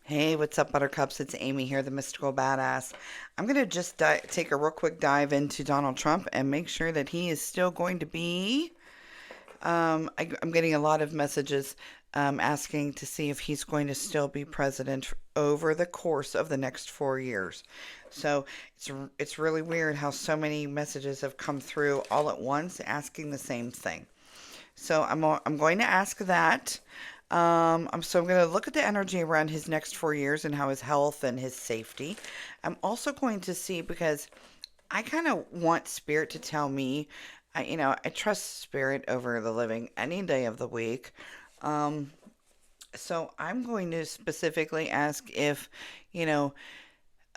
Hey, what's up, Buttercups? It's Amy here, the Mystical Badass. I'm going to just take a real quick dive into Donald Trump and make sure that he is still going to be. I'm getting a lot of messages asking to see if he's going to still be president over the course of the next 4 years. So it's really weird how so many messages have come through all at once asking the same thing. So I'm going to ask that. I'm going to look at the energy around his next 4 years and how his health and his safety. I'm also going to see because I kind of want spirit to tell me, I trust spirit over the living any day of the week. Um, so I'm going to specifically ask if, you know,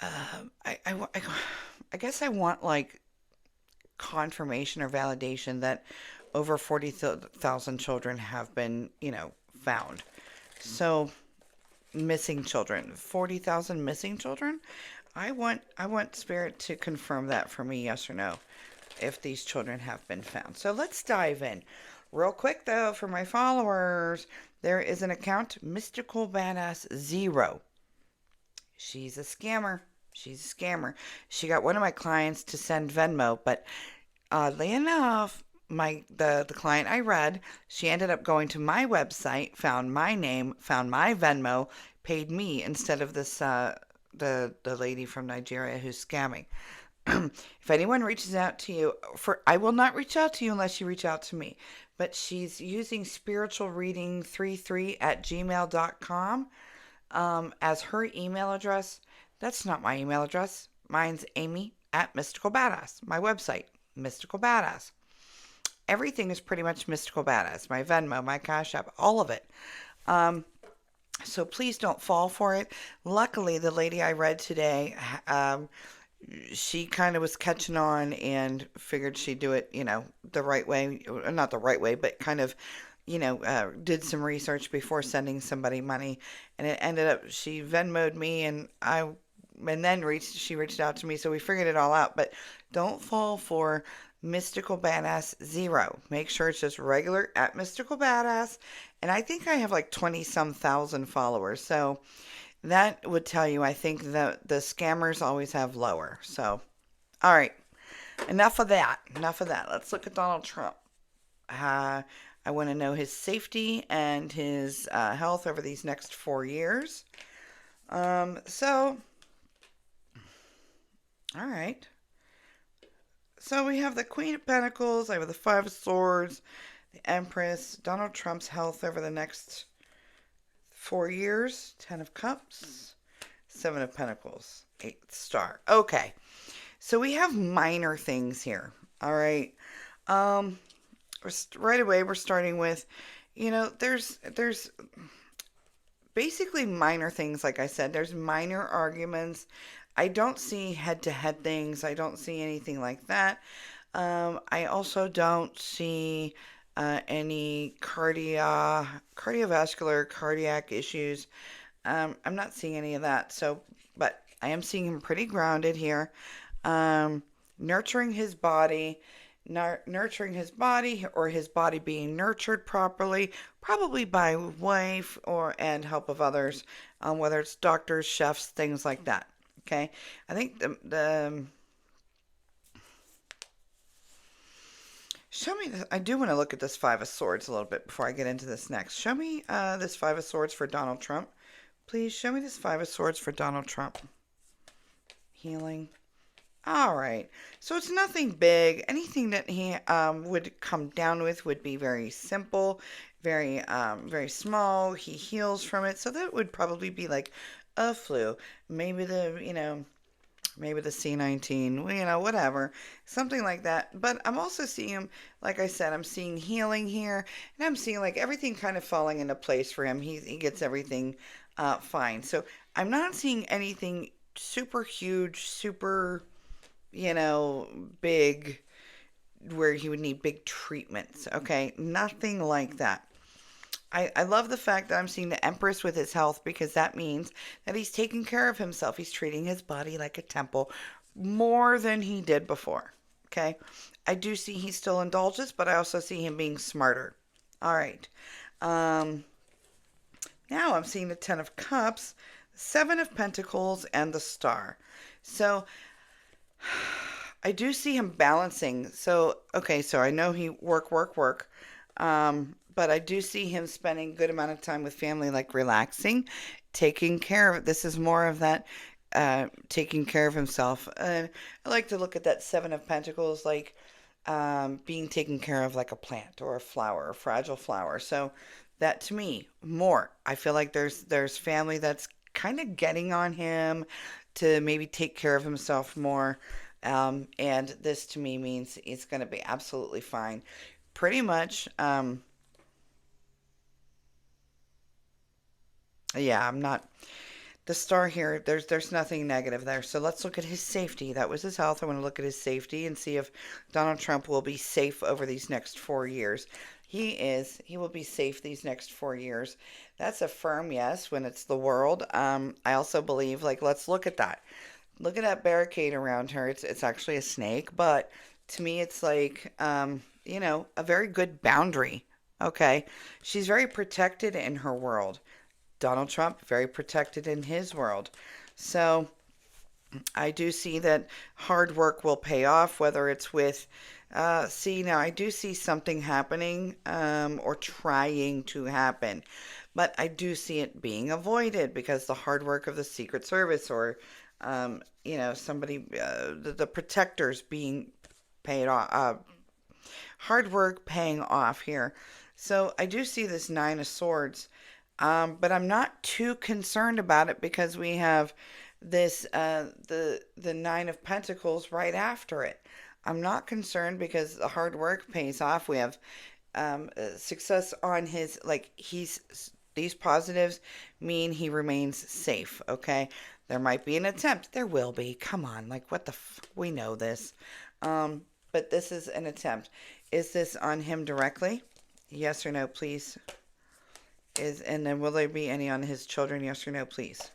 I guess I want like confirmation or validation that over 40,000 children have been, found. So missing children, 40,000 missing children. I want spirit to confirm that for me, yes or no, if these children have been found. So let's dive in. Real quick though, for my followers, there is an account, Mystical Badass Zero. She's a scammer. She's a scammer. She got one of my clients to send Venmo, but oddly enough, the client I read, she ended up going to my website, found my name, found my Venmo, paid me instead of this the lady from Nigeria who's scamming. If anyone reaches out to you, for I will not reach out to you unless you reach out to me. But she's using spiritualreading33 at gmail.com as her email address. That's not my email address. Mine's Amy at Mystical Badass. My website, Mystical Badass. Everything is pretty much Mystical Badass. My Venmo, my Cash App, all of it. Um, so please don't fall for it. Luckily, the lady I read today, she kind of was catching on and figured she'd do it, the right way. Not the right way, but kind of, did some research before sending somebody money. And it ended up, she Venmoed me and then she reached out to me. So we figured it all out. But don't fall for Mystical Badass Zero. Make sure it's just regular at Mystical Badass. And I think I have like 20 some thousand followers. So that would tell you, I think the scammers always have lower. So, all right. Enough of that. Enough of that. Let's look at Donald Trump. I want to know his safety and his health over these next 4 years. So, all right. So we have the Queen of Pentacles, I have the Five of Swords, the Empress, Donald Trump's health over the next 4 years, Ten of Cups, Seven of Pentacles, Eighth Star. Okay, so we have minor things here. All right. Um, right away we're starting with, there's basically minor things. Like I said, there's minor arguments. I don't see head to head things. I don't see anything like that. I also don't see any cardiovascular cardiac issues. I'm not seeing any of that. So, but I am seeing him pretty grounded here. Nurturing his body, nurturing his body, or his body being nurtured properly, probably by wife or and help of others, whether it's doctors, chefs, things like that. Okay, I think the show me. I do want to look at this Five of Swords a little bit before I get into this next. Show me this Five of Swords for Donald Trump. Please show me this Five of Swords for Donald Trump. Healing. All right. So it's nothing big. Anything that he would come down with would be very simple, very small. He heals from it. So that would probably be like a flu. Maybe maybe the C19, whatever. Something like that. But I'm also seeing him, like I said, I'm seeing healing here. And I'm seeing like everything kind of falling into place for him. He gets everything fine. So I'm not seeing anything super huge, super big, where he would need big treatments. Okay, nothing like that. I love the fact that I'm seeing the Empress with his health because that means that he's taking care of himself. He's treating his body like a temple more than he did before. Okay, I do see he still indulges, but I also see him being smarter. All right. Now I'm seeing the Ten of Cups. Seven of Pentacles and the Star. So I do see him balancing. So, okay, so I know he work, work, work. But I do see him spending good amount of time with family, like relaxing, taking care of. This is more of that taking care of himself. And I like to look at that Seven of Pentacles like being taken care of like a plant or a flower, a fragile flower. So that to me, more. I feel like there's family that's kind of getting on him to maybe take care of himself more. And this to me means it's going to be absolutely fine. Pretty much, yeah, I'm not the star here. There's nothing negative there. So let's look at his safety. That was his health. I want to look at his safety and see if Donald Trump will be safe over these next 4 years. He is. He will be safe these next 4 years. That's a firm yes when it's the world. I also believe, like, let's look at that. Look at that barricade around her. It's actually a snake, but to me, it's like, a very good boundary. Okay. She's very protected in her world. Donald Trump, very protected in his world. So I do see that hard work will pay off, whether it's with, see, now I do see something happening or trying to happen, but I do see it being avoided because the hard work of the Secret Service or, somebody, the protectors being paid off, hard work paying off here. So I do see this Nine of Swords. But I'm not too concerned about it because we have this the Nine of Pentacles right after it. I'm not concerned because the hard work pays off. We have success on his like he's these positives mean he remains safe. Okay, there might be an attempt. There will be. Come on, like what the we know this. But this is an attempt. Is this on him directly? Yes or no, please. And then will there be any on his children? Yes or no, please.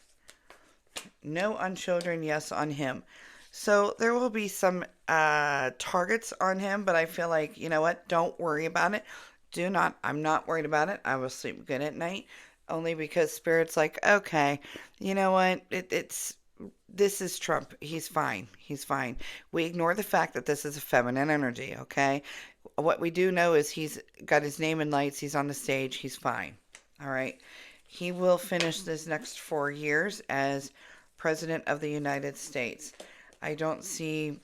No on children, yes on him. So there will be some targets on him, but I feel like, you know what? Don't worry about it. I'm not worried about it. I will sleep good at night only because Spirit's like, okay, you know what? This is Trump. He's fine. He's fine. We ignore the fact that this is a feminine energy, okay? What we do know is he's got his name in lights. He's on the stage. He's fine. All right. He will finish this next 4 years as President of the United States. I don't see.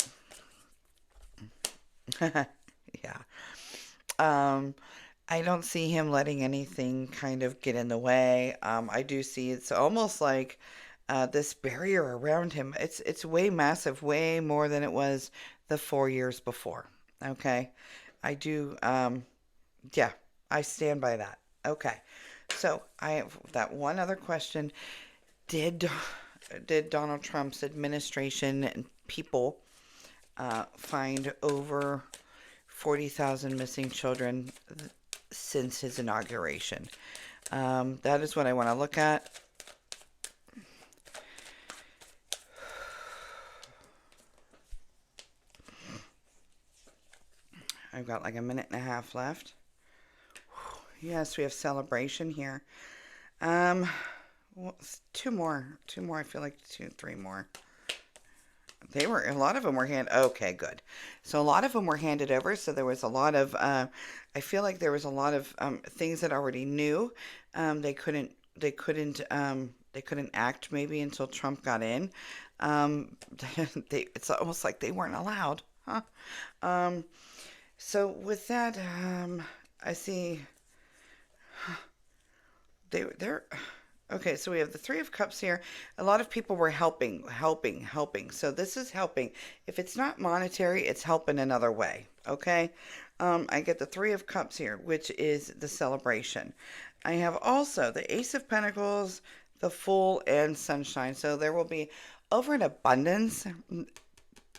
Yeah. Um, I don't see him letting anything kind of get in the way. I do see it's almost like this barrier around him. It's way massive, way more than it was the 4 years before. Okay. I do. Yeah, I stand by that. Okay. So I have that one other question. Did did Donald Trump's administration and people find over 40,000 missing children since his inauguration? That is what I want to look at. I've got like a minute and a half left. Yes, we have celebration here. Um, well, two more. Two more. I feel like two, three more. A lot of them were okay, good. So a lot of them were handed over. So there was a lot of, I feel like there was a lot of things that already knew. They couldn't act maybe until Trump got in. Um, it's almost like they weren't allowed, huh? Um, so with that, I see. They're okay. So we have the Three of Cups here. A lot of people were helping. So this is helping. If it's not monetary, it's helping another way. Okay. I get the Three of Cups here, which is the celebration. I have also the Ace of Pentacles, the Fool, and Sunshine. So there will be over an abundance.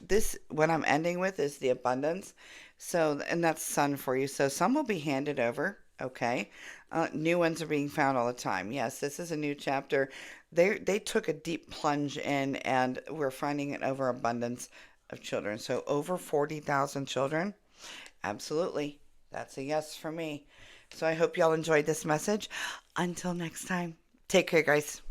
This, what I'm ending with, is the abundance. So, and that's Sun for you. So some will be handed over. Okay. New ones are being found all the time. Yes, this is a new chapter. They took a deep plunge in, and we're finding an overabundance of children. So over 40,000 children. Absolutely. That's a yes for me. So I hope y'all enjoyed this message. Until next time, take care, guys.